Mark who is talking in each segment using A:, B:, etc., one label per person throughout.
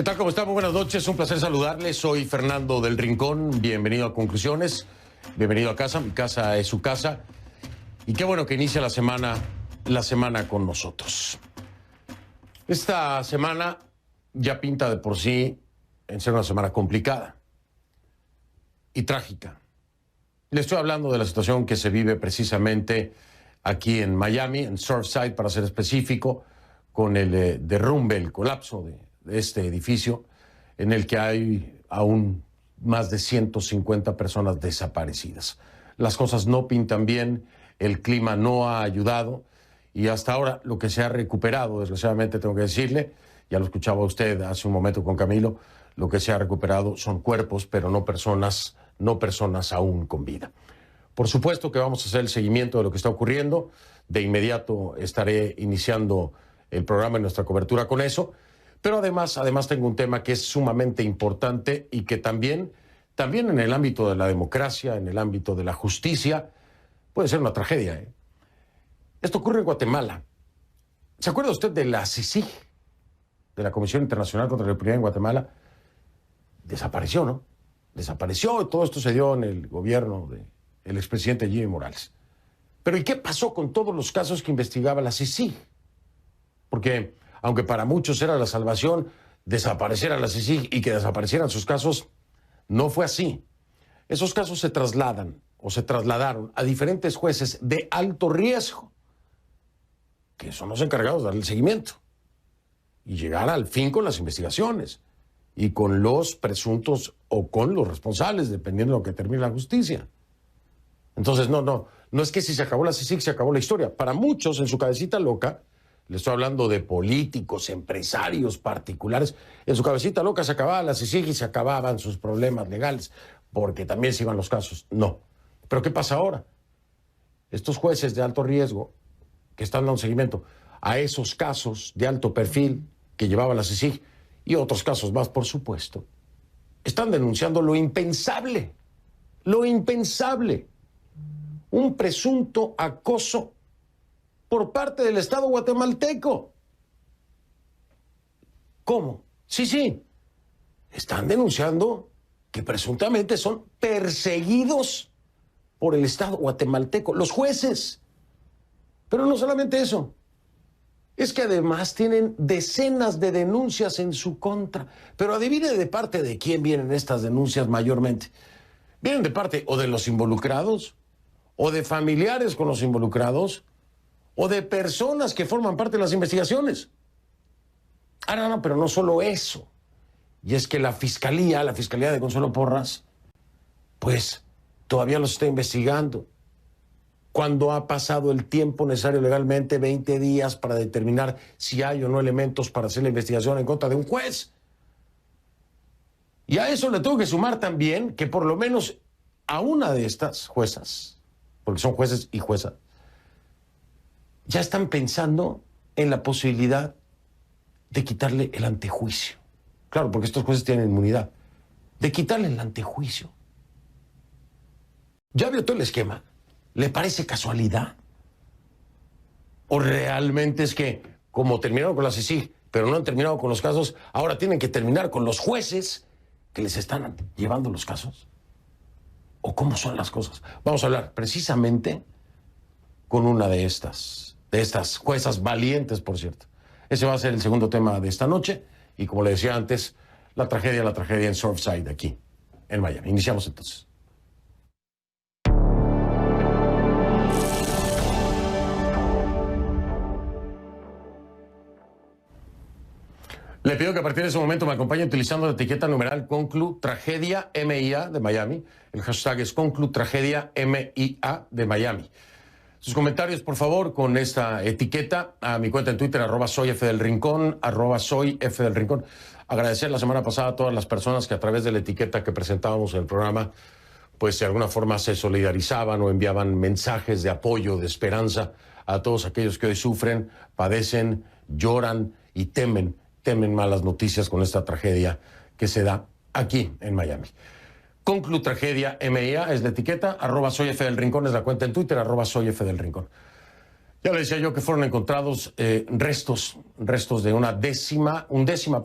A: ¿Qué tal? ¿Cómo están? Muy buenas noches. Un placer saludarles. Soy Fernando del Rincón. Bienvenido a Conclusiones. Bienvenido a casa. Mi casa es su casa. Y qué bueno que inicia la semana con nosotros. Esta semana ya pinta de por sí en ser una semana complicada y trágica. Le estoy hablando de la situación que se vive precisamente aquí en Miami, en Surfside, para ser específico, con el derrumbe, el colapso de este edificio, en el que hay aún más de 150 personas desaparecidas. Las cosas no pintan bien, el clima no ha ayudado y hasta ahora lo que se ha recuperado, desgraciadamente tengo que decirle, ya lo escuchaba usted hace un momento con Camilo, lo que se ha recuperado son cuerpos, pero no personas aún con vida. Por supuesto que vamos a hacer el seguimiento de lo que está ocurriendo. De inmediato estaré iniciando el programa en nuestra cobertura con eso. Pero además tengo un tema que es sumamente importante y que también en el ámbito de la democracia, en el ámbito de la justicia, puede ser una tragedia, ¿eh? Esto ocurre en Guatemala. ¿Se acuerda usted de la CICIG, de la Comisión Internacional contra la Impunidad en Guatemala? Desapareció, ¿no? Desapareció, todo esto se dio en el gobierno del expresidente Jimmy Morales. Pero ¿y qué pasó con todos los casos que investigaba la CICIG? Porque aunque para muchos era la salvación desaparecer a la CICIG y que desaparecieran sus casos, no fue así. Esos casos se trasladaron a diferentes jueces de alto riesgo, que son los encargados de darle el seguimiento y llegar al fin con las investigaciones y con los presuntos o con los responsables, dependiendo de lo que termine la justicia. Entonces, no es que si se acabó la CICIG, se acabó la historia. Para muchos, en su cabecita loca, le estoy hablando de políticos, empresarios particulares, en su cabecita loca se acababa la CICIG y se acababan sus problemas legales, porque también se iban los casos. No. ¿Pero qué pasa ahora? Estos jueces de alto riesgo que están dando seguimiento a esos casos de alto perfil que llevaba la CICIG y otros casos más, por supuesto, están denunciando lo impensable. Lo impensable. Un presunto acoso por parte del Estado guatemalteco. ¿Cómo? Sí. Están denunciando que presuntamente son perseguidos por el Estado guatemalteco, los jueces. Pero no solamente eso. Es que además tienen decenas de denuncias en su contra. Pero adivine de parte de quién vienen estas denuncias mayormente. Vienen de parte o de los involucrados, o de familiares con los involucrados, o de personas que forman parte de las investigaciones. No, pero no solo eso. Y es que la Fiscalía de Consuelo Porras, pues todavía los está investigando. Cuando ha pasado el tiempo necesario legalmente, 20 días, para determinar si hay o no elementos para hacer la investigación en contra de un juez. Y a eso le tengo que sumar también que por lo menos a una de estas juezas, porque son jueces y juezas, ya están pensando en la posibilidad de quitarle el antejuicio. Claro, porque estos jueces tienen inmunidad. De quitarle el antejuicio. ¿Ya vio todo el esquema? ¿Le parece casualidad? ¿O realmente es que, como terminaron con la CICIG, pero no han terminado con los casos, ahora tienen que terminar con los jueces que les están llevando los casos? ¿O cómo son las cosas? Vamos a hablar precisamente con una de estas juezas valientes, por cierto. Ese va a ser el segundo tema de esta noche. Y como le decía antes, la tragedia en Surfside, aquí, en Miami. Iniciamos entonces. Le pido que a partir de ese momento me acompañe utilizando la etiqueta numeral Conclu Tragedia MIA de Miami. El hashtag es Conclu Tragedia MIA de Miami. Sus comentarios, por favor, con esta etiqueta a mi cuenta en Twitter, @soyfdelrincón, @soyfdelrincón. Agradecer la semana pasada a todas las personas que a través de la etiqueta que presentábamos en el programa, pues de alguna forma se solidarizaban o enviaban mensajes de apoyo, de esperanza a todos aquellos que hoy sufren, padecen, lloran y temen malas noticias con esta tragedia que se da aquí en Miami. Conclu Tragedia MIA es la etiqueta, @soyfdelrincón es la cuenta en Twitter, @soyfdelrincón. Ya le decía yo que fueron encontrados restos de un décima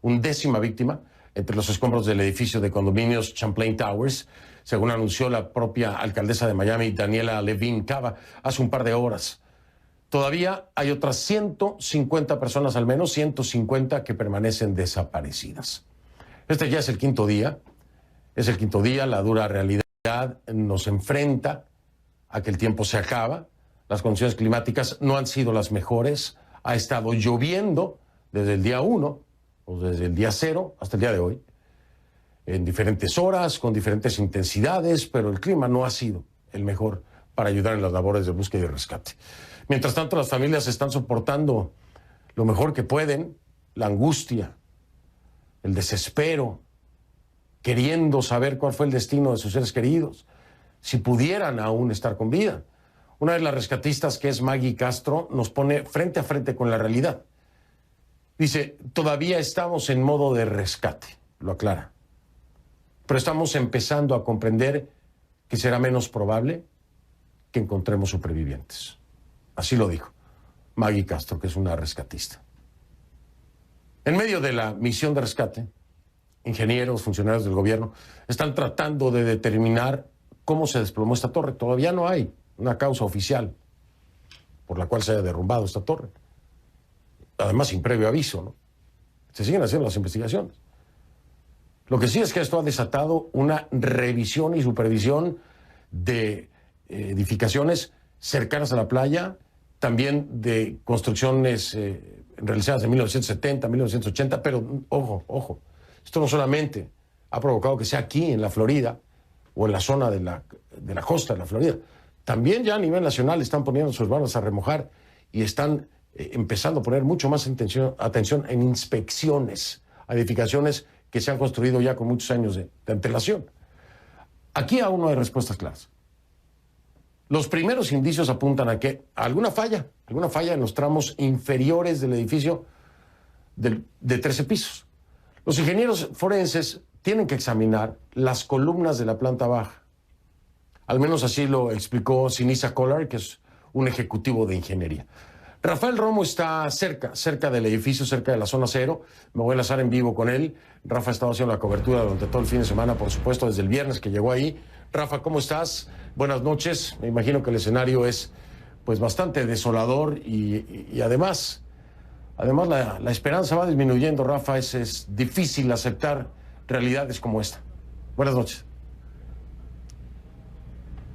A: undécima víctima entre los escombros del edificio de condominios Champlain Towers, según anunció la propia alcaldesa de Miami, Daniela Levine Cava, hace un par de horas. Todavía hay otras 150 personas, al menos 150, que permanecen desaparecidas. Este ya es el quinto día. Es el quinto día, la dura realidad nos enfrenta a que el tiempo se acaba. Las condiciones climáticas no han sido las mejores. Ha estado lloviendo desde el día 1, o desde el día 0 hasta el día de hoy, en diferentes horas, con diferentes intensidades, pero el clima no ha sido el mejor para ayudar en las labores de búsqueda y rescate. Mientras tanto, las familias están soportando lo mejor que pueden, la angustia, el desespero, queriendo saber cuál fue el destino de sus seres queridos, si pudieran aún estar con vida. Una de las rescatistas, que es Maggie Castro, nos pone frente a frente con la realidad. Dice, todavía estamos en modo de rescate, lo aclara. Pero estamos empezando a comprender que será menos probable que encontremos supervivientes. Así lo dijo Maggie Castro, que es una rescatista. En medio de la misión de rescate, ingenieros, funcionarios del gobierno, están tratando de determinar cómo se desplomó esta torre. Todavía no hay una causa oficial por la cual se haya derrumbado esta torre. Además, sin previo aviso, ¿no? Se siguen haciendo las investigaciones. Lo que sí es que esto ha desatado una revisión y supervisión de edificaciones cercanas a la playa, también de construcciones realizadas en 1970, 1980, pero ojo, esto no solamente ha provocado que sea aquí en la Florida o en la zona de la costa de la Florida, también ya a nivel nacional están poniendo sus manos a remojar y están empezando a poner mucho más atención en inspecciones a edificaciones que se han construido ya con muchos años de antelación. Aquí aún no hay respuestas claras. Los primeros indicios apuntan a que alguna falla en los tramos inferiores del edificio de 13 pisos. Los ingenieros forenses tienen que examinar las columnas de la planta baja. Al menos así lo explicó Sinisa Collar, que es un ejecutivo de ingeniería. Rafael Romo está cerca del edificio, cerca de la zona cero. Me voy a enlazar en vivo con él. Rafa ha estado haciendo la cobertura durante todo el fin de semana, por supuesto, desde el viernes que llegó ahí. Rafa, ¿cómo estás? Buenas noches. Me imagino que el escenario es pues bastante desolador y además la esperanza va disminuyendo, Rafa. Es difícil aceptar realidades como esta. Buenas noches.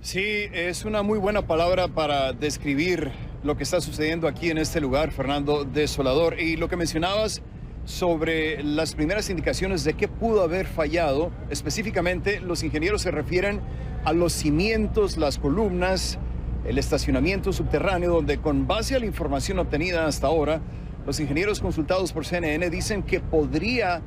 B: Sí, es una muy buena palabra para describir lo que está sucediendo aquí en este lugar, Fernando, desolador. Y lo que mencionabas sobre las primeras indicaciones de qué pudo haber fallado, específicamente los ingenieros se refieren a los cimientos, las columnas, el estacionamiento subterráneo, donde con base a la información obtenida hasta ahora, los ingenieros consultados por CNN dicen que podría,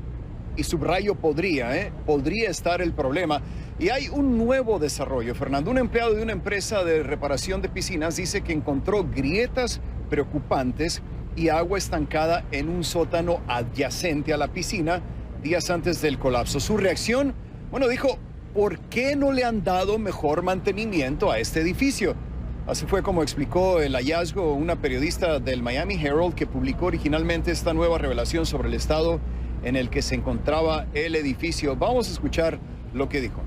B: y subrayo podría estar el problema. Y hay un nuevo desarrollo, Fernando. Un empleado de una empresa de reparación de piscinas dice que encontró grietas preocupantes y agua estancada en un sótano adyacente a la piscina días antes del colapso. Su reacción, bueno, dijo, ¿por qué no le han dado mejor mantenimiento a este edificio? Así fue como explicó el hallazgo una periodista del Miami Herald que publicó originalmente esta nueva revelación sobre el estado en el que se encontraba el edificio. Vamos a escuchar lo que dijo.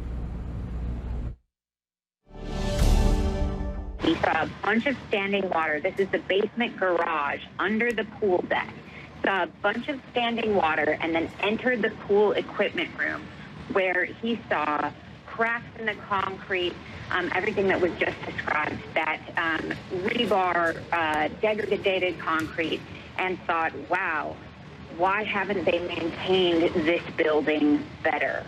C: We saw a bunch of standing water. This is the basement garage under the pool deck. Saw a bunch of standing water and then entered the pool equipment room where he saw cracks in the concrete, everything that was just described, that rebar, degraded concrete, and thought, wow, why haven't they maintained this building better?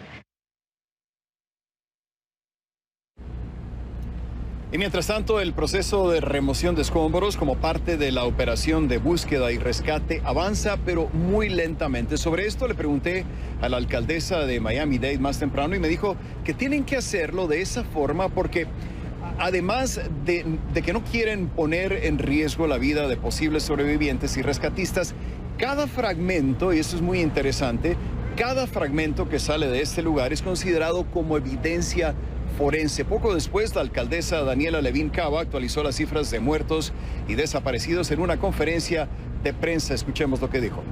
B: Y mientras tanto, el proceso de remoción de escombros como parte de la operación de búsqueda y rescate avanza, pero muy lentamente. Sobre esto le pregunté a la alcaldesa de Miami-Dade más temprano y me dijo que tienen que hacerlo de esa forma porque además de que no quieren poner en riesgo la vida de posibles sobrevivientes y rescatistas, cada fragmento, y esto es muy interesante, cada fragmento que sale de este lugar es considerado como evidencia forense. Poco después, la alcaldesa Daniela Levine Cava actualizó las cifras de muertos y desaparecidos en una conferencia de prensa. Escuchemos lo que dijo.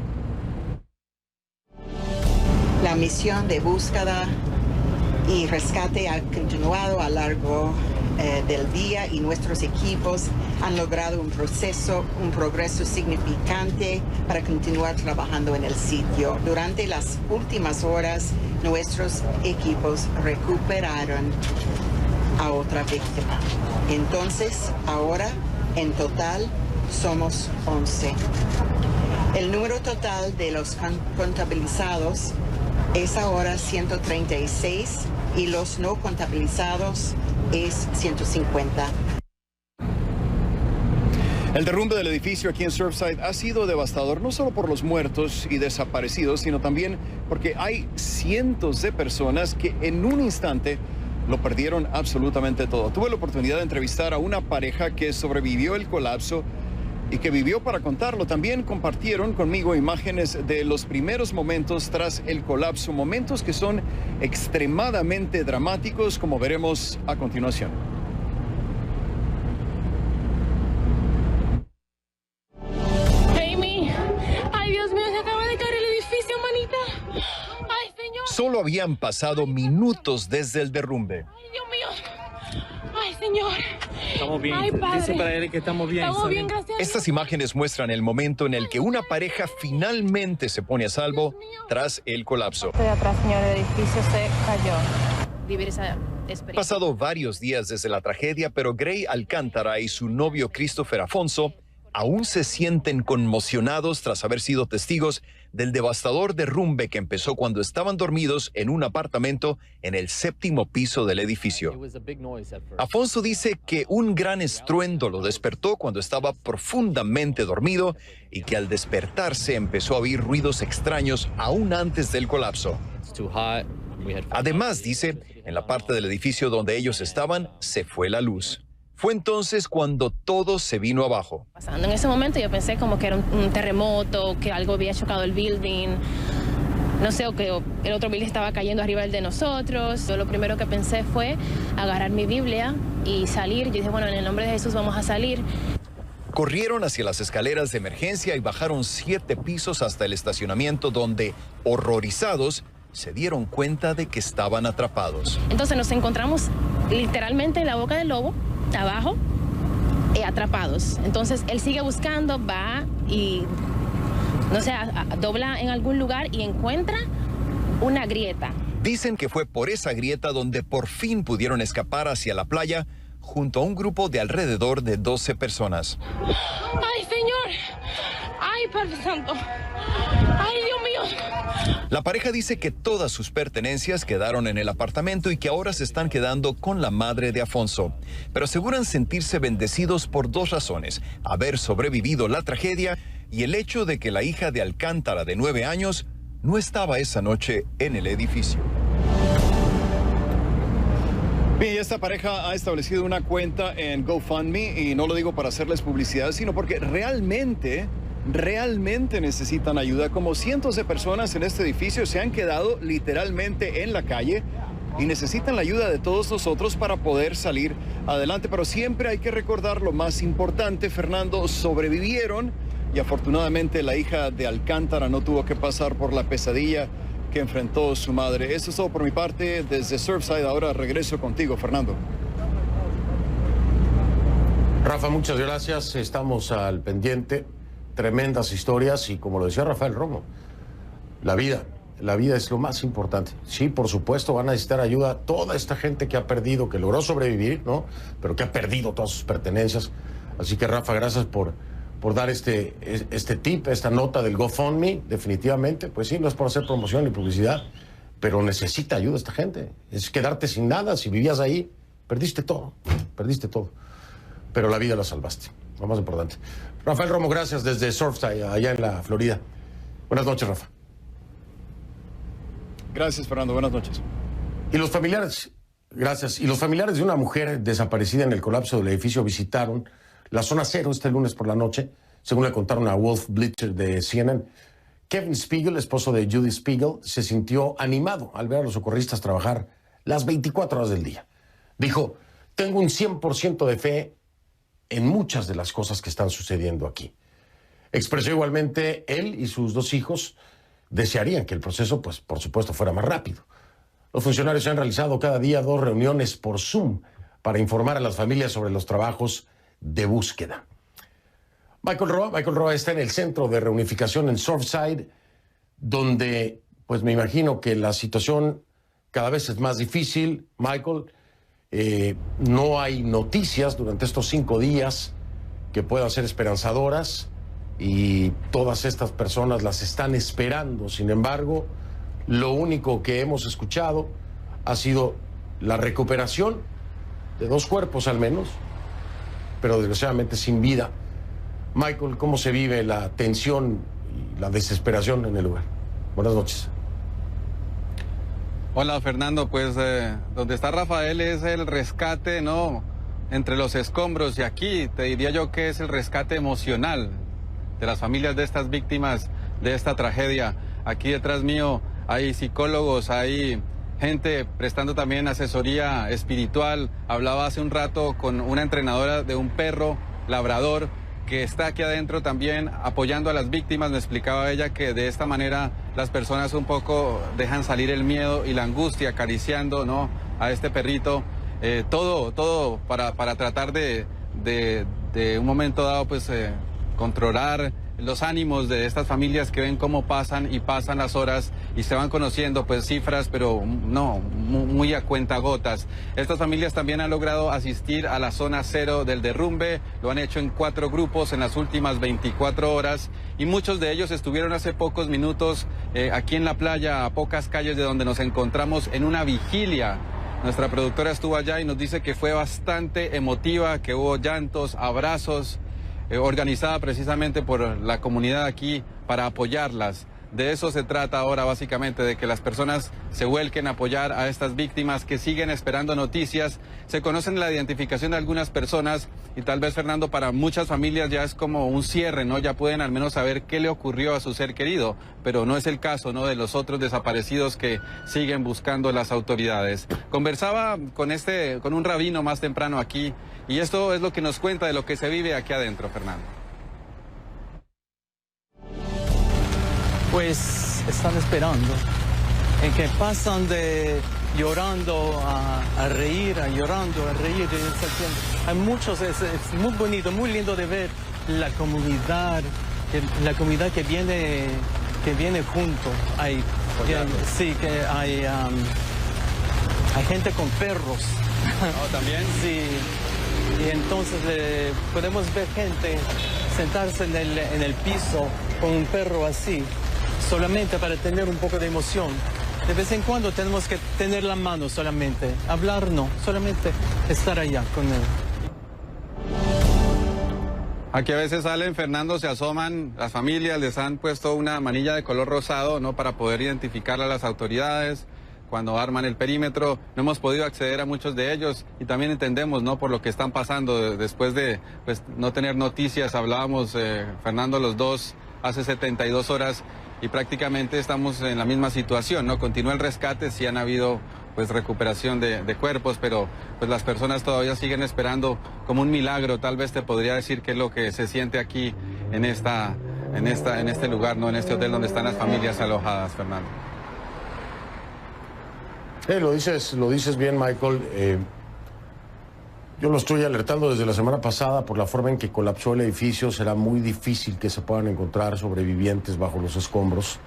D: La misión de búsqueda y rescate ha continuado a lo largo del día y nuestros equipos han logrado un progreso significante para continuar trabajando en el sitio. Durante las últimas horas, nuestros equipos recuperaron a otra víctima. Entonces, ahora, en total, somos 11. El número total de los contabilizados es ahora 136 y los no contabilizados es 150.
B: El derrumbe del edificio aquí en Surfside ha sido devastador, no solo por los muertos y desaparecidos, sino también porque hay cientos de personas que en un instante lo perdieron absolutamente todo. Tuve la oportunidad de entrevistar a una pareja que sobrevivió el colapso y que vivió para contarlo. También compartieron conmigo imágenes de los primeros momentos tras el colapso, momentos que son extremadamente dramáticos, como veremos a continuación.
E: Amy, ay Dios mío, se acaba de caer el edificio, manita. Ay, señor.
B: Solo habían pasado minutos desde el derrumbe.
E: Ay, Dios mío. Ay, señor.
F: Estamos bien.
E: Ay, padre.
F: Dice para él que estamos bien.
E: Estamos bien, gracias.
B: Estas imágenes muestran el momento en el que una pareja finalmente se pone a salvo tras el colapso.
E: Estoy atrás, señor, el edificio se cayó. Vivir esa experiencia.
B: Pasado varios días desde la tragedia, pero Gray Alcántara y su novio Christopher Afonso aún se sienten conmocionados tras haber sido testigos del devastador derrumbe que empezó cuando estaban dormidos en un apartamento en el 7º piso del edificio. Afonso dice que un gran estruendo lo despertó cuando estaba profundamente dormido y que al despertarse empezó a oír ruidos extraños aún antes del colapso. Además, dice, en la parte del edificio donde ellos estaban, se fue la luz. Fue entonces cuando todo se vino abajo.
E: Pasando en ese momento yo pensé como que era un terremoto, que algo había chocado el building, no sé, o que el otro building estaba cayendo arriba del de nosotros. Yo lo primero que pensé fue agarrar mi Biblia y salir. Yo dije, bueno, en el nombre de Jesús vamos a salir.
B: Corrieron hacia las escaleras de emergencia y bajaron 7 pisos hasta el estacionamiento donde, horrorizados, se dieron cuenta de que estaban atrapados.
E: Entonces nos encontramos literalmente en la boca del lobo, abajo, atrapados. Entonces él sigue buscando, va y, no sé, dobla en algún lugar y encuentra una grieta.
B: Dicen que fue por esa grieta donde por fin pudieron escapar hacia la playa junto a un grupo de alrededor de 12 personas.
E: ¡Ay, señor! ¡Ay, Padre Santo! ¡Ay, Dios mío!
B: La pareja dice que todas sus pertenencias quedaron en el apartamento y que ahora se están quedando con la madre de Afonso. Pero aseguran sentirse bendecidos por 2 razones: haber sobrevivido la tragedia y el hecho de que la hija de Alcántara, de 9 años, no estaba esa noche en el edificio. Bien, esta pareja ha establecido una cuenta en GoFundMe y no lo digo para hacerles publicidad, sino porque realmente necesitan ayuda. Como cientos de personas en este edificio se han quedado literalmente en la calle y necesitan la ayuda de todos nosotros para poder salir adelante. Pero siempre hay que recordar lo más importante, Fernando: sobrevivieron y afortunadamente la hija de Alcántara no tuvo que pasar por la pesadilla que enfrentó su madre. Eso es todo por mi parte desde Surfside. Ahora regreso contigo, Fernando.
A: Rafa, muchas gracias. Estamos al pendiente. Tremendas historias y, como lo decía Rafael Romo, la vida es lo más importante. Sí, por supuesto, van a necesitar ayuda toda esta gente que ha perdido, que logró sobrevivir, ¿no? Pero que ha perdido todas sus pertenencias. Así que, Rafa, gracias por dar este tip, esta nota del GoFundMe. Definitivamente, pues sí, no es por hacer promoción ni publicidad, pero necesita ayuda esta gente. Es quedarte sin nada. Si vivías ahí, perdiste todo. Pero la vida la salvaste, lo más importante. Rafael Romo, gracias desde Surfside, allá en la Florida. Buenas noches, Rafa.
B: Gracias, Fernando. Buenas noches.
A: Y los familiares, gracias. Y los familiares de una mujer desaparecida en el colapso del edificio visitaron la zona cero este lunes por la noche, según le contaron a Wolf Blitzer de CNN. Kevin Spiegel, esposo de Judy Spiegel, se sintió animado al ver a los socorristas trabajar las 24 horas del día. Dijo: tengo un 100% de fe en muchas de las cosas que están sucediendo aquí. Expresó igualmente él y sus 2 hijos desearían que el proceso, pues, por supuesto, fuera más rápido. Los funcionarios han realizado cada día 2 reuniones por Zoom para informar a las familias sobre los trabajos de búsqueda. Michael Roa está en el centro de reunificación en Surfside, donde, pues me imagino que la situación cada vez es más difícil. Michael, no hay noticias durante estos 5 días que puedan ser esperanzadoras y todas estas personas las están esperando. Sin embargo, lo único que hemos escuchado ha sido la recuperación de 2 cuerpos al menos, pero desgraciadamente sin vida. Michael, ¿cómo se vive la tensión y la desesperación en el lugar? Buenas noches.
G: Hola Fernando, pues donde está Rafael es el rescate, ¿no?, entre los escombros, y aquí te diría yo que es el rescate emocional de las familias de estas víctimas de esta tragedia. Aquí detrás mío hay psicólogos, hay gente prestando también asesoría espiritual. Hablaba hace un rato con una entrenadora de un perro labrador que está aquí adentro también apoyando a las víctimas. Me explicaba ella que de esta manera las personas un poco dejan salir el miedo y la angustia, acariciando, ¿no?, a este perrito. Todo para tratar de un momento dado, pues, controlar los ánimos de estas familias que ven cómo pasan y pasan las horas y se van conociendo, pues, cifras, pero no, muy a cuentagotas. Estas familias también han logrado asistir a la zona cero del derrumbe, lo han hecho en 4 grupos en las últimas 24 horas y muchos de ellos estuvieron hace pocos minutos aquí en la playa, a pocas calles de donde nos encontramos, en una vigilia. Nuestra productora estuvo allá y nos dice que fue bastante emotiva, que hubo llantos, abrazos, organizada precisamente por la comunidad aquí para apoyarlas. De eso se trata ahora, básicamente, de que las personas se vuelquen a apoyar a estas víctimas que siguen esperando noticias. Se conocen la identificación de algunas personas y tal vez, Fernando, para muchas familias ya es como un cierre, ¿no? Ya pueden al menos saber qué le ocurrió a su ser querido, pero no es el caso, ¿no?, de los otros desaparecidos que siguen buscando las autoridades. Conversaba con un rabino más temprano aquí y esto es lo que nos cuenta de lo que se vive aquí adentro, Fernando.
F: Pues están esperando, en que pasan de llorando a reír, llorando a reír. Hay muchos, es muy bonito, muy lindo de ver la comunidad que viene junto. Sí, que hay gente con perros.
G: ¿Oh, también?
F: Sí, y entonces podemos ver gente sentarse en el piso con un perro así, solamente para tener un poco de emoción. De vez en cuando tenemos que tener la mano solamente, hablar no, solamente estar allá con él.
G: Aquí a veces salen, Fernando, se asoman, las familias les han puesto una manilla de color rosado, ¿no?, para poder identificar a las autoridades cuando arman el perímetro. No hemos podido acceder a muchos de ellos y también entendemos, ¿no?, por lo que están pasando después de, pues, no tener noticias. Hablábamos, Fernando, los dos hace 72 horas y prácticamente estamos en la misma situación, ¿no? Continúa el rescate, sí han habido, pues, recuperación de cuerpos, pero pues las personas todavía siguen esperando como un milagro. Tal vez te podría decir qué es lo que se siente aquí en este lugar, ¿no?, en este hotel donde están las familias alojadas, Fernando.
A: Lo dices bien, Michael. Yo lo estoy alertando desde la semana pasada por la forma en que colapsó el edificio. Será muy difícil que se puedan encontrar sobrevivientes bajo los escombros.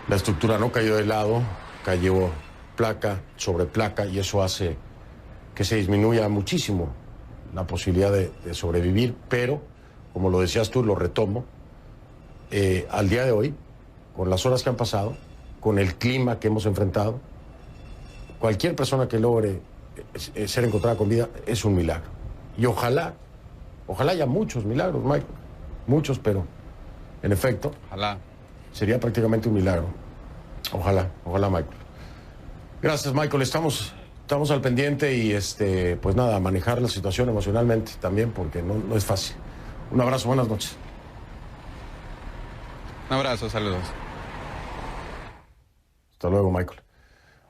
A: La estructura no cayó de lado, cayó placa sobre placa y eso hace que se disminuya muchísimo la posibilidad de sobrevivir. Pero, como lo decías tú, lo retomo, al día de hoy, con las horas que han pasado, con el clima que hemos enfrentado, cualquier persona que logre ser encontrada con vida es un milagro. Y ojalá haya muchos milagros, Michael. Muchos, pero en efecto,
G: Ojalá.
A: Sería prácticamente un milagro. Ojalá, Michael. Gracias, Michael. Estamos al pendiente y pues nada, manejar la situación emocionalmente también, porque no es fácil. Un abrazo, buenas noches.
G: Un abrazo, saludos.
A: Hasta luego, Michael.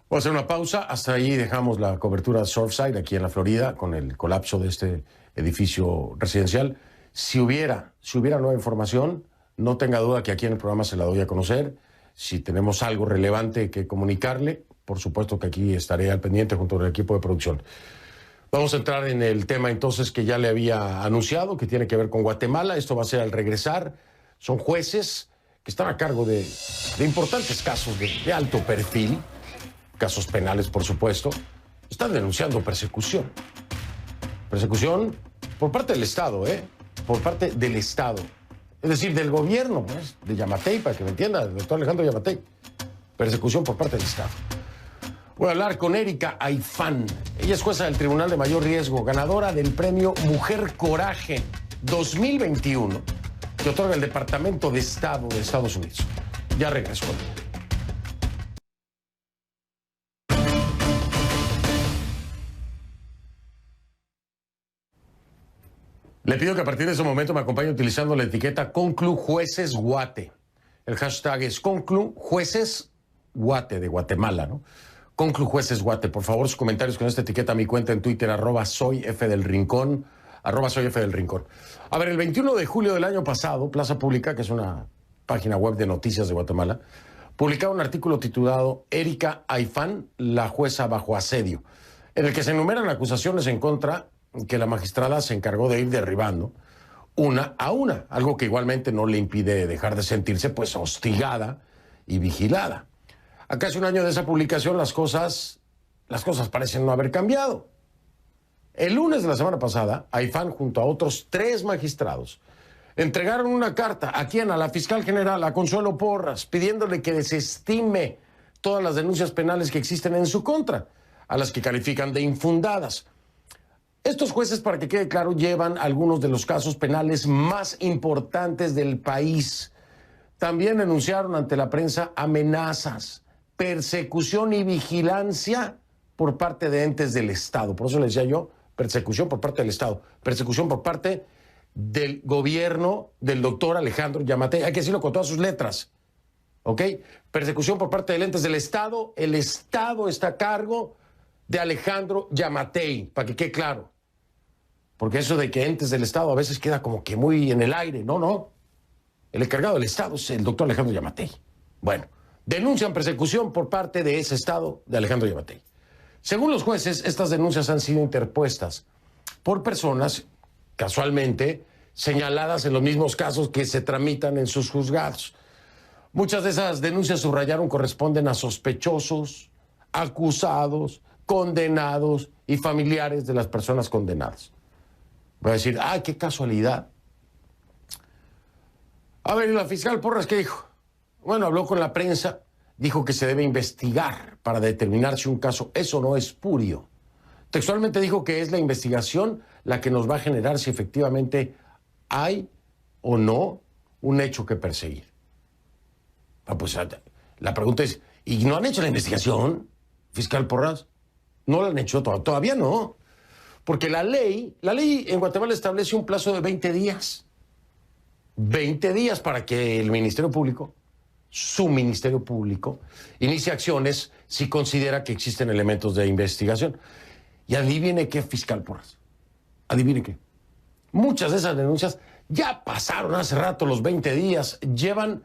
A: Voy a hacer una pausa. Hasta ahí dejamos la cobertura de Surfside, aquí en la Florida, con el colapso de este edificio residencial. Si hubiera nueva información, no tenga duda que aquí en el programa se la doy a conocer. Si tenemos algo relevante que comunicarle, por supuesto que aquí estaré al pendiente junto al equipo de producción. Vamos a entrar en el tema entonces que ya le había anunciado, que tiene que ver con Guatemala. Esto va a ser al regresar. Son jueces que están a cargo de importantes casos de alto perfil, casos penales, por supuesto. Están denunciando persecución. Persecución por parte del Estado, por parte del Estado. Es decir, del gobierno, pues, de Yamatei, para que me entienda, el doctor Alejandro Yamatei. Persecución por parte del Estado. Voy a hablar con Erika Aifán. Ella es jueza del Tribunal de Mayor Riesgo, ganadora del premio Mujer Coraje 2021, que otorga el Departamento de Estado de Estados Unidos. Ya regreso con ella. Le pido que a partir de ese momento me acompañe utilizando la etiqueta Conclu Jueces Guate. El hashtag es Conclu Jueces Guate de Guatemala, ¿no? Conclu Jueces Guate. Por favor, sus comentarios con esta etiqueta a mi cuenta en Twitter, @soyfdelrincón, @soyfdelrincón. A ver, el 21 de julio del año pasado, Plaza Pública, que es una página web de noticias de Guatemala, publicaba un artículo titulado Erika Aifán, la jueza bajo asedio, en el que se enumeran acusaciones en contra que la magistrada se encargó de ir derribando una a una, algo que igualmente no le impide dejar de sentirse pues hostigada y vigilada. A casi un año de esa publicación las cosas parecen no haber cambiado. El lunes de la semana pasada, Aifán junto a otros 3 magistrados entregaron una carta a la fiscal general, a Consuelo Porras, pidiéndole que desestime todas las denuncias penales que existen en su contra, a las que califican de infundadas. Estos jueces, para que quede claro, llevan algunos de los casos penales más importantes del país. También denunciaron ante la prensa amenazas, persecución y vigilancia por parte de entes del Estado. Por eso les decía yo, persecución por parte del Estado, persecución por parte del gobierno del doctor Alejandro Yamatei. Hay que decirlo con todas sus letras, ¿ok? Persecución por parte de entes del Estado. El Estado está a cargo de Alejandro Yamatei, para que quede claro. Porque eso de que entes del Estado a veces queda como que muy en el aire. No. El encargado del Estado es el doctor Alejandro Yamatei. Bueno, denuncian persecución por parte de ese Estado de Alejandro Yamatei. Según los jueces, estas denuncias han sido interpuestas por personas, casualmente, señaladas en los mismos casos que se tramitan en sus juzgados. Muchas de esas denuncias, subrayaron, corresponden a sospechosos, acusados, condenados y familiares de las personas condenadas. Voy a decir, qué casualidad. A ver, ¿y la fiscal Porras qué dijo? Bueno, habló con la prensa, dijo que se debe investigar para determinar si un caso es o no espurio. Textualmente dijo que es la investigación la que nos va a generar si efectivamente hay o no un hecho que perseguir. Pues la pregunta es, ¿y no han hecho la investigación, fiscal Porras? No la han hecho todavía no. Porque la ley en Guatemala establece un plazo de 20 días. 20 días para que el Ministerio Público, su Ministerio Público, inicie acciones si considera que existen elementos de investigación. Y adivine qué, fiscal Porras. Adivine qué. Muchas de esas denuncias ya pasaron hace rato los 20 días. Llevan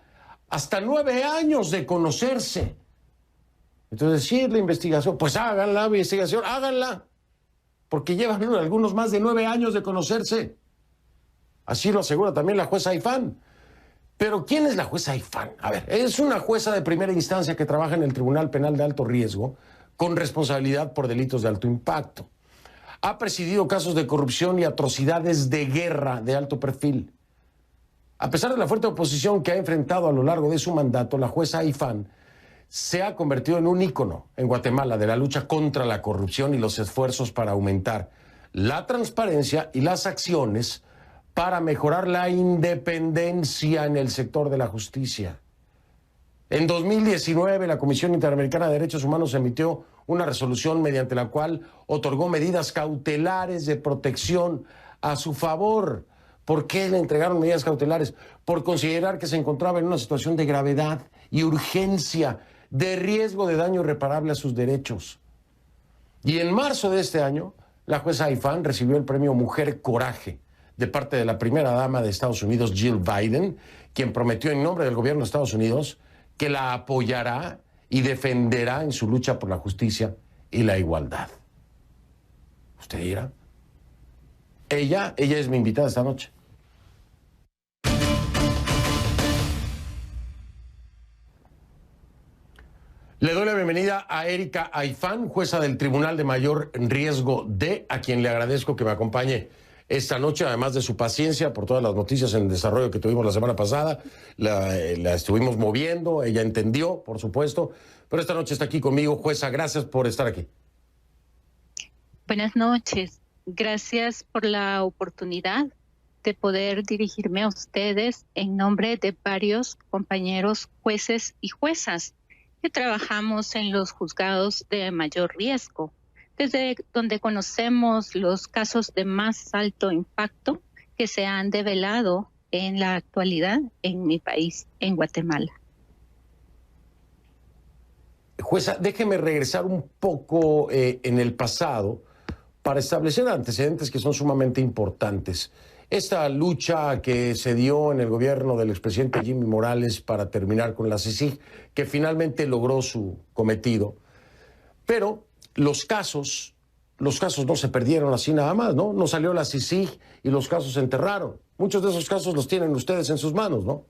A: hasta 9 años de conocerse. Entonces, sí, la investigación, pues hagan la investigación, háganla. Porque llevan algunos más de 9 años de conocerse. Así lo asegura también la jueza Aifán. Pero, ¿quién es la jueza Aifán? A ver, es una jueza de primera instancia que trabaja en el Tribunal Penal de Alto Riesgo con responsabilidad por delitos de alto impacto. Ha presidido casos de corrupción y atrocidades de guerra de alto perfil. A pesar de la fuerte oposición que ha enfrentado a lo largo de su mandato, la jueza Aifán se ha convertido en un ícono en Guatemala de la lucha contra la corrupción y los esfuerzos para aumentar la transparencia y las acciones para mejorar la independencia en el sector de la justicia. En 2019, la Comisión Interamericana de Derechos Humanos emitió una resolución mediante la cual otorgó medidas cautelares de protección a su favor. ¿Por qué le entregaron medidas cautelares? Por considerar que se encontraba en una situación de gravedad y urgencia, de riesgo de daño irreparable a sus derechos. Y en marzo de este año, la jueza Aifán recibió el premio Mujer Coraje de parte de la primera dama de Estados Unidos, Jill Biden, quien prometió en nombre del gobierno de Estados Unidos que la apoyará y defenderá en su lucha por la justicia y la igualdad. ¿Usted dirá? Ella es mi invitada esta noche. Le doy la bienvenida a Erika Aifán, jueza del Tribunal de Mayor Riesgo D, a quien le agradezco que me acompañe esta noche, además de su paciencia por todas las noticias en desarrollo que tuvimos la semana pasada. La estuvimos moviendo, ella entendió, por supuesto, pero esta noche está aquí conmigo. Jueza, gracias por estar aquí.
H: Buenas noches. Gracias por la oportunidad de poder dirigirme a ustedes en nombre de varios compañeros jueces y juezas que trabajamos en los juzgados de mayor riesgo, desde donde conocemos los casos de más alto impacto que se han develado en la actualidad en mi país, en Guatemala.
A: Jueza, déjeme regresar un poco en el pasado para establecer antecedentes que son sumamente importantes. Esta lucha que se dio en el gobierno del expresidente Jimmy Morales para terminar con la CICIG, que finalmente logró su cometido. Pero los casos no se perdieron así nada más, ¿no? No salió la CICIG y los casos se enterraron. Muchos de esos casos los tienen ustedes en sus manos, ¿no?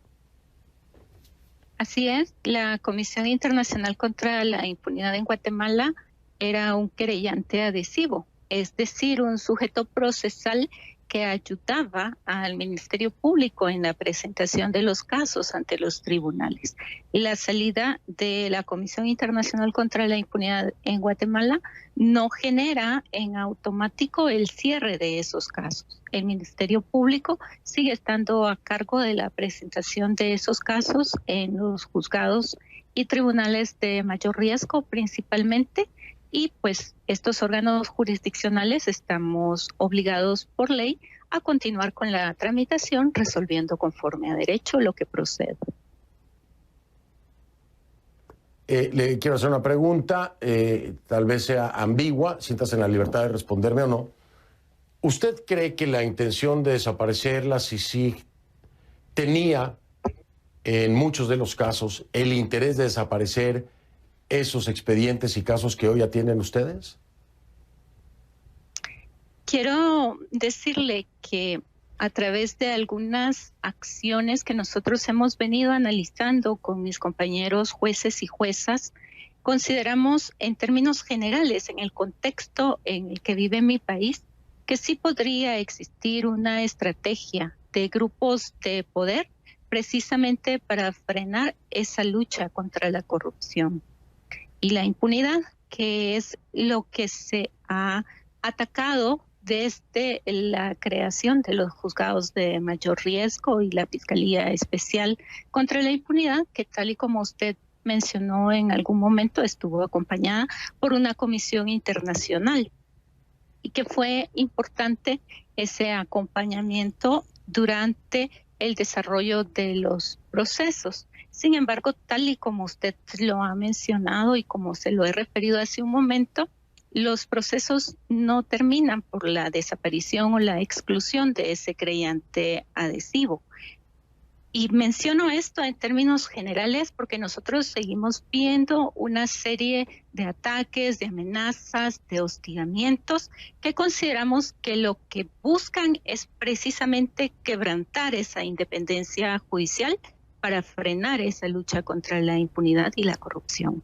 H: Así es, la Comisión Internacional contra la Impunidad en Guatemala era un querellante adhesivo, es decir, un sujeto procesal que ayudaba al Ministerio Público en la presentación de los casos ante los tribunales. La salida de la Comisión Internacional contra la Impunidad en Guatemala no genera en automático el cierre de esos casos. El Ministerio Público sigue estando a cargo de la presentación de esos casos en los juzgados y tribunales de mayor riesgo principalmente, y pues estos órganos jurisdiccionales estamos obligados por ley a continuar con la tramitación, resolviendo conforme a derecho lo que procede.
A: Le quiero hacer una pregunta, tal vez sea ambigua, siéntase en la libertad de responderme o no. ¿Usted cree que la intención de desaparecer la CICIG tenía, en muchos de los casos, el interés de desaparecer esos expedientes y casos que hoy ya tienen ustedes?
H: Quiero decirle que a través de algunas acciones que nosotros hemos venido analizando con mis compañeros jueces y juezas, consideramos en términos generales, en el contexto en el que vive mi país, que sí podría existir una estrategia de grupos de poder precisamente para frenar esa lucha contra la corrupción y la impunidad, que es lo que se ha atacado desde la creación de los juzgados de mayor riesgo y la Fiscalía Especial contra la Impunidad, que tal y como usted mencionó en algún momento, estuvo acompañada por una comisión internacional y que fue importante ese acompañamiento durante el desarrollo de los procesos. Sin embargo, tal y como usted lo ha mencionado y como se lo he referido hace un momento, los procesos no terminan por la desaparición o la exclusión de ese creyente adhesivo. Y menciono esto en términos generales porque nosotros seguimos viendo una serie de ataques, de amenazas, de hostigamientos que consideramos que lo que buscan es precisamente quebrantar esa independencia judicial para frenar esa lucha contra la impunidad y la corrupción.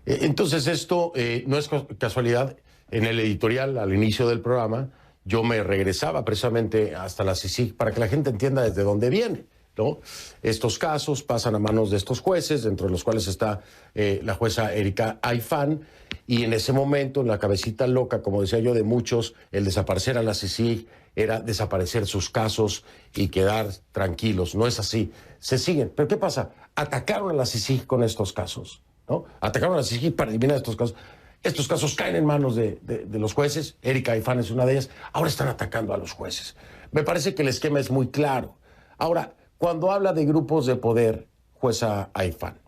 A: Entonces esto no es casualidad. En el editorial al inicio del programa yo me regresaba precisamente hasta la CICIG para que la gente entienda desde dónde viene, ¿no? Estos casos pasan a manos de estos jueces, dentro de los cuales está la jueza Erika Aifán, y en ese momento, en la cabecita loca, como decía yo, de muchos, el desaparecer a la CICIG era desaparecer sus casos y quedar tranquilos. No es así, se siguen. ¿Pero qué pasa? Atacaron a la CICIG con estos casos, ¿no? Atacaron a la CICIG para eliminar estos casos. Estos casos caen en manos de los jueces. Erika Aifán es una de ellas. Ahora están atacando a los jueces. Me parece que el esquema es muy claro. Ahora, cuando habla de grupos de poder, jueza Aifán,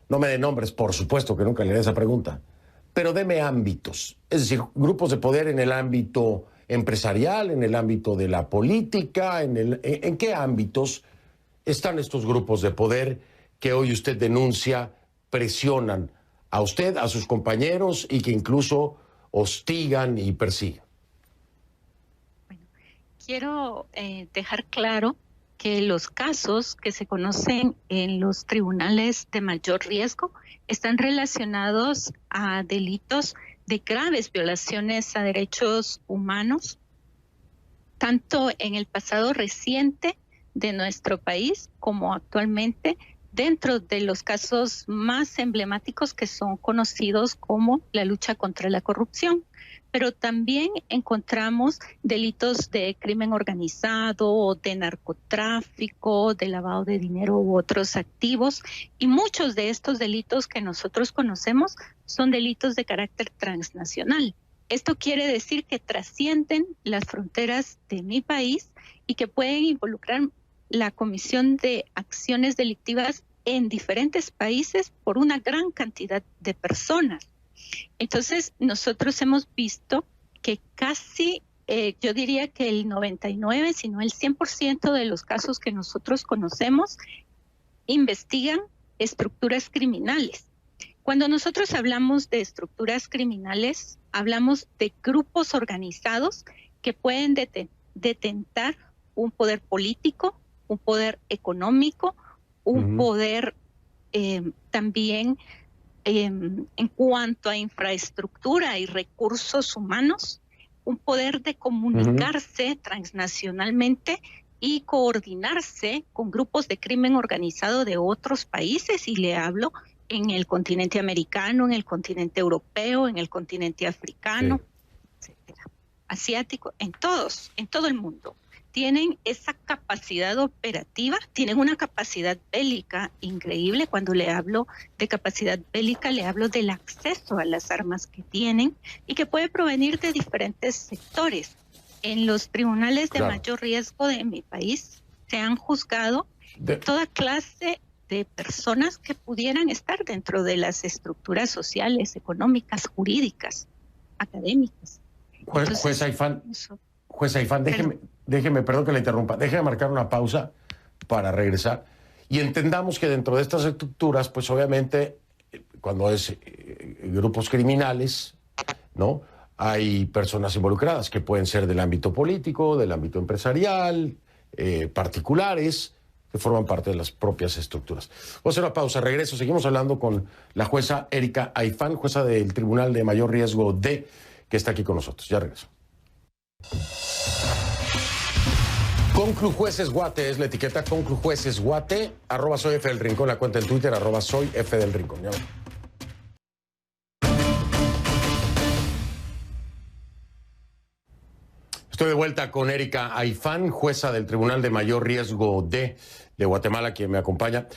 A: no me dé nombres, por supuesto que nunca le haré esa pregunta, pero deme ámbitos. Es decir, grupos de poder en el ámbito empresarial, en el ámbito de la política, ¿en qué ámbitos están estos grupos de poder que hoy usted denuncia, presionan a usted, a sus compañeros y que incluso hostigan y persiguen.
H: Quiero dejar claro que los casos que se conocen en los tribunales de mayor riesgo están relacionados a delitos de graves violaciones a derechos humanos, tanto en el pasado reciente de nuestro país como actualmente, dentro de los casos más emblemáticos que son conocidos como la lucha contra la corrupción. Pero también encontramos delitos de crimen organizado, de narcotráfico, de lavado de dinero u otros activos. Y muchos de estos delitos que nosotros conocemos son delitos de carácter transnacional. Esto quiere decir que trascienden las fronteras de mi país y que pueden involucrar la comisión de acciones delictivas en diferentes países por una gran cantidad de personas. Entonces, nosotros hemos visto que casi, yo diría que el 99, si no el 100% de los casos que nosotros conocemos investigan estructuras criminales. Cuando nosotros hablamos de estructuras criminales, hablamos de grupos organizados que pueden detentar un poder político, un poder económico, un poder también en cuanto a infraestructura y recursos humanos, un poder de comunicarse transnacionalmente y coordinarse con grupos de crimen organizado de otros países, y le hablo en el continente americano, en el continente europeo, en el continente africano, etcétera, asiático, en todo el mundo. Tienen esa capacidad operativa, tienen una capacidad bélica increíble. Cuando le hablo de capacidad bélica, le hablo del acceso a las armas que tienen y que puede provenir de diferentes sectores. En los tribunales de mayor riesgo de mi país se han juzgado toda clase de personas que pudieran estar dentro de las estructuras sociales, económicas, jurídicas, académicas.
A: Juez Aifán, déjeme, perdón que le interrumpa, déjeme marcar una pausa para regresar y entendamos que dentro de estas estructuras, pues obviamente, cuando es grupos criminales, ¿no? Hay personas involucradas que pueden ser del ámbito político, del ámbito empresarial, particulares, que forman parte de las propias estructuras. Voy a hacer una pausa, regreso, seguimos hablando con la jueza Erika Aifán, jueza del Tribunal de Mayor Riesgo D, que está aquí con nosotros. Ya regreso. Conclujueces Guate es la etiqueta, Conclujueces Guate, @soy F del Rincón, la cuenta en Twitter, @soy F del Rincón. Ya. Estoy de vuelta con Erika Aifán, jueza del Tribunal de Mayor Riesgo D de Guatemala, quien me acompaña.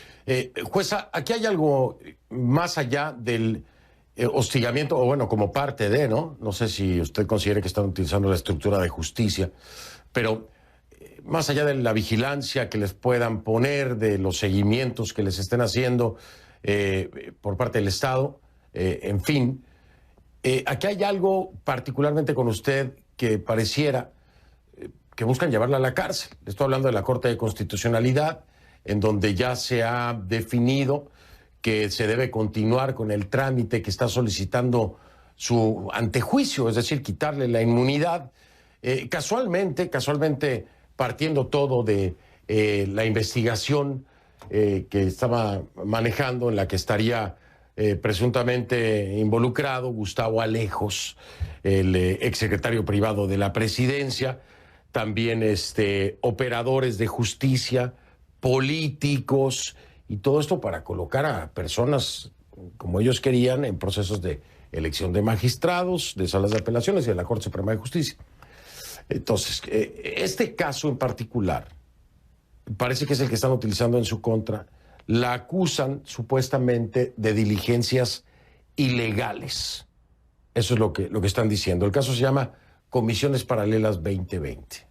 A: Jueza, aquí hay algo más allá del hostigamiento, o bueno, como parte de, ¿no? No sé si usted considera que están utilizando la estructura de justicia, pero más allá de la vigilancia que les puedan poner, de los seguimientos que les estén haciendo por parte del Estado, en fin, aquí hay algo particularmente con usted que pareciera que buscan llevarla a la cárcel. Estoy hablando de la Corte de Constitucionalidad, en donde ya se ha definido que se debe continuar con el trámite que está solicitando su antejuicio, es decir, quitarle la inmunidad. Casualmente, partiendo todo de la investigación que estaba manejando, en la que estaría presuntamente involucrado Gustavo Alejos, el exsecretario privado de la presidencia, también operadores de justicia, políticos, y todo esto para colocar a personas como ellos querían en procesos de elección de magistrados, de salas de apelaciones y de la Corte Suprema de Justicia. Entonces, este caso en particular parece que es el que están utilizando en su contra. La acusan supuestamente de diligencias ilegales. Eso es lo que están diciendo. El caso se llama Comisiones Paralelas 2020.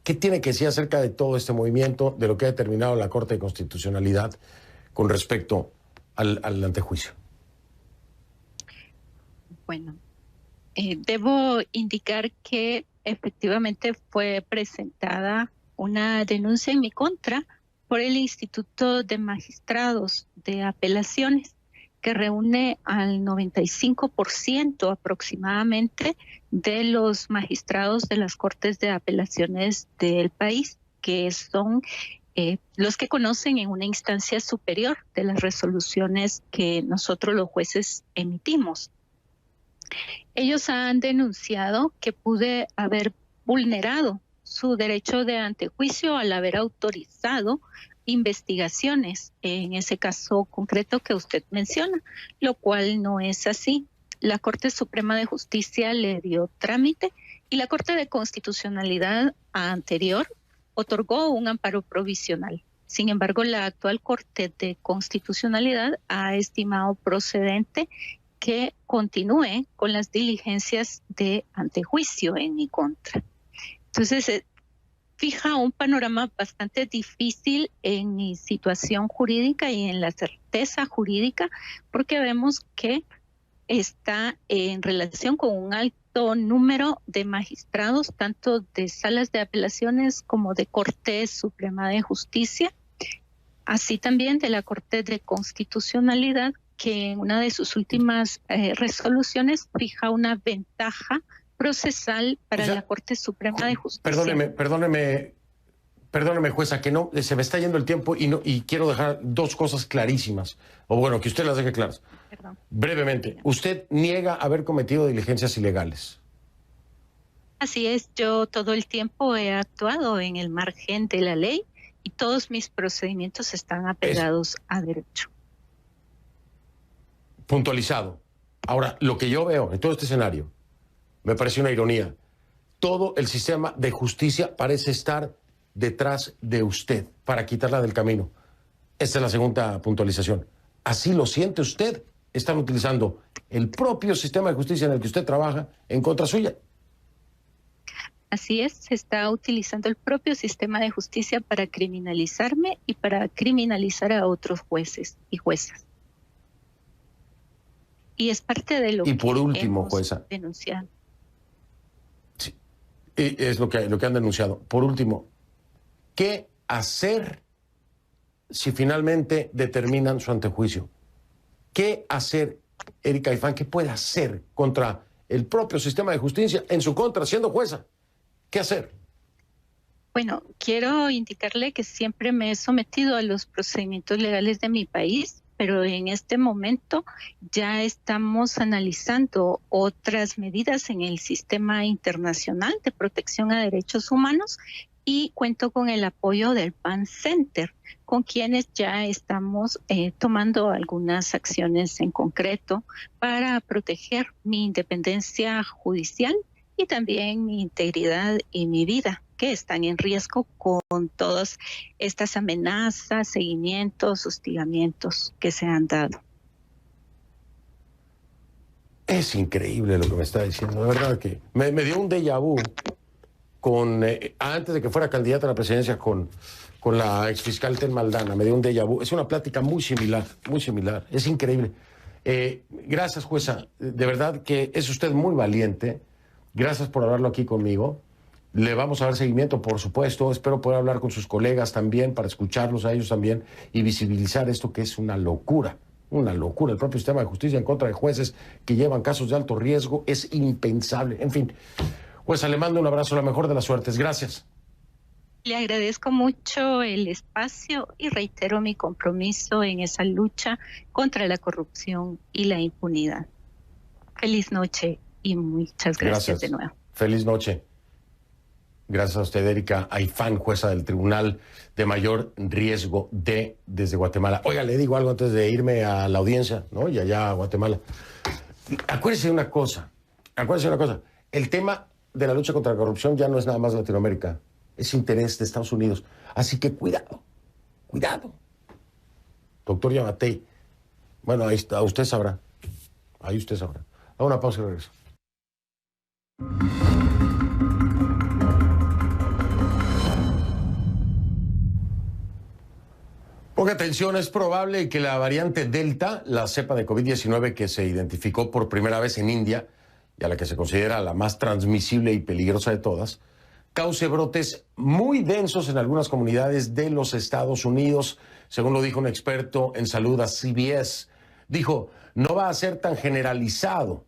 A: ¿Qué tiene que decir acerca de todo este movimiento, de lo que ha determinado la Corte de Constitucionalidad con respecto al antejuicio?
H: Bueno, debo indicar que efectivamente fue presentada una denuncia en mi contra por el Instituto de Magistrados de Apelaciones, que reúne al 95% aproximadamente de los magistrados de las Cortes de Apelaciones del país, que son los que conocen en una instancia superior de las resoluciones que nosotros los jueces emitimos. Ellos han denunciado que pude haber vulnerado su derecho de antejuicio al haber autorizado investigaciones, en ese caso concreto que usted menciona, lo cual no es así. La Corte Suprema de Justicia le dio trámite y la Corte de Constitucionalidad anterior otorgó un amparo provisional. Sin embargo, la actual Corte de Constitucionalidad ha estimado procedente que continúe con las diligencias de antejuicio en mi contra. Entonces, fija un panorama bastante difícil en mi situación jurídica y en la certeza jurídica, porque vemos que está en relación con un alto número de magistrados, tanto de salas de apelaciones como de Corte Suprema de Justicia, así también de la Corte de Constitucionalidad, que en una de sus últimas resoluciones fija una ventaja procesal para la Corte Suprema de Justicia.
A: Perdóneme, jueza, que no, se me está yendo el tiempo y quiero dejar dos cosas clarísimas, o bueno, que usted las deje claras.
H: Perdón.
A: Brevemente, usted niega haber cometido diligencias ilegales.
H: Así es, yo todo el tiempo he actuado en el margen de la ley y todos mis procedimientos están apegados a derecho.
A: Puntualizado. Ahora, lo que yo veo en todo este escenario, me parece una ironía. Todo el sistema de justicia parece estar detrás de usted para quitarla del camino. Esta es la segunda puntualización. ¿Así lo siente usted? Están utilizando el propio sistema de justicia en el que usted trabaja en contra suya.
H: Así es, se está utilizando el propio sistema de justicia para criminalizarme y para criminalizar a otros jueces y juezas. Y es parte de lo
A: y por
H: que
A: último,
H: hemos
A: jueza,
H: denunciado.
A: Sí, es lo que han denunciado. Por último, ¿qué hacer si finalmente determinan su antejuicio? ¿Qué hacer, Erika Aifán? ¿Qué puede hacer contra el propio sistema de justicia en su contra, siendo jueza? ¿Qué hacer?
H: Bueno, quiero indicarle que siempre me he sometido a los procedimientos legales de mi país, pero en este momento ya estamos analizando otras medidas en el sistema internacional de protección a derechos humanos y cuento con el apoyo del PAN Center, con quienes ya estamos tomando algunas acciones en concreto para proteger mi independencia judicial y también mi integridad y mi vida, que están en riesgo con todas estas amenazas, seguimientos, hostigamientos que se han dado.
A: Es increíble lo que me está diciendo. De verdad que me dio un déjà vu con, antes de que fuera candidata a la presidencia con la exfiscal Tel Maldana. Me dio un déjà vu. Es una plática muy similar, muy similar. Es increíble. Gracias, jueza. De verdad que es usted muy valiente. Gracias por hablarlo aquí conmigo. Le vamos a dar seguimiento, por supuesto. Espero poder hablar con sus colegas también, para escucharlos a ellos también y visibilizar esto que es una locura. Una locura. El propio sistema de justicia en contra de jueces que llevan casos de alto riesgo es impensable. En fin, jueza, le mando un abrazo, la mejor de las suertes. Gracias.
H: Le agradezco mucho el espacio y reitero mi compromiso en esa lucha contra la corrupción y la impunidad. Feliz noche y muchas gracias de nuevo.
A: Feliz noche. Gracias a usted, Erika Aifán, jueza del Tribunal de Mayor Riesgo desde Guatemala. Oiga, le digo algo antes de irme a la audiencia, ¿no? Y allá a Guatemala. Acuérdese de una cosa. El tema de la lucha contra la corrupción ya no es nada más Latinoamérica. Es interés de Estados Unidos. Así que cuidado. Doctor Yamatei. Bueno, ahí está. Usted sabrá. Ahí usted sabrá. A una pausa y regreso. Ponga atención, es probable que la variante Delta, la cepa de COVID-19 que se identificó por primera vez en India y a la que se considera la más transmisible y peligrosa de todas, cause brotes muy densos en algunas comunidades de los Estados Unidos, según lo dijo un experto en salud a CBS. Dijo, no va a ser tan generalizado,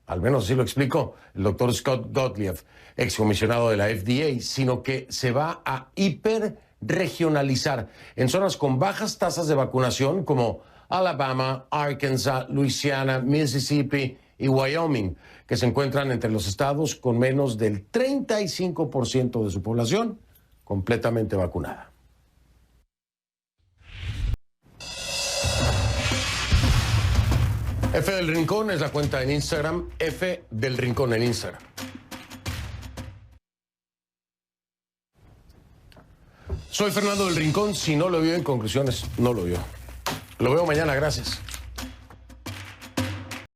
A: al menos así lo explicó el doctor Scott Gottlieb, excomisionado de la FDA, sino que se va a hiperregionalizar en zonas con bajas tasas de vacunación como Alabama, Arkansas, Louisiana, Mississippi y Wyoming, que se encuentran entre los estados con menos del 35% de su población completamente vacunada. F del Rincón es la cuenta en Instagram, F del Rincón en Instagram. Soy Fernando del Rincón, si no lo vio en conclusiones, no lo vio. Lo veo mañana, gracias.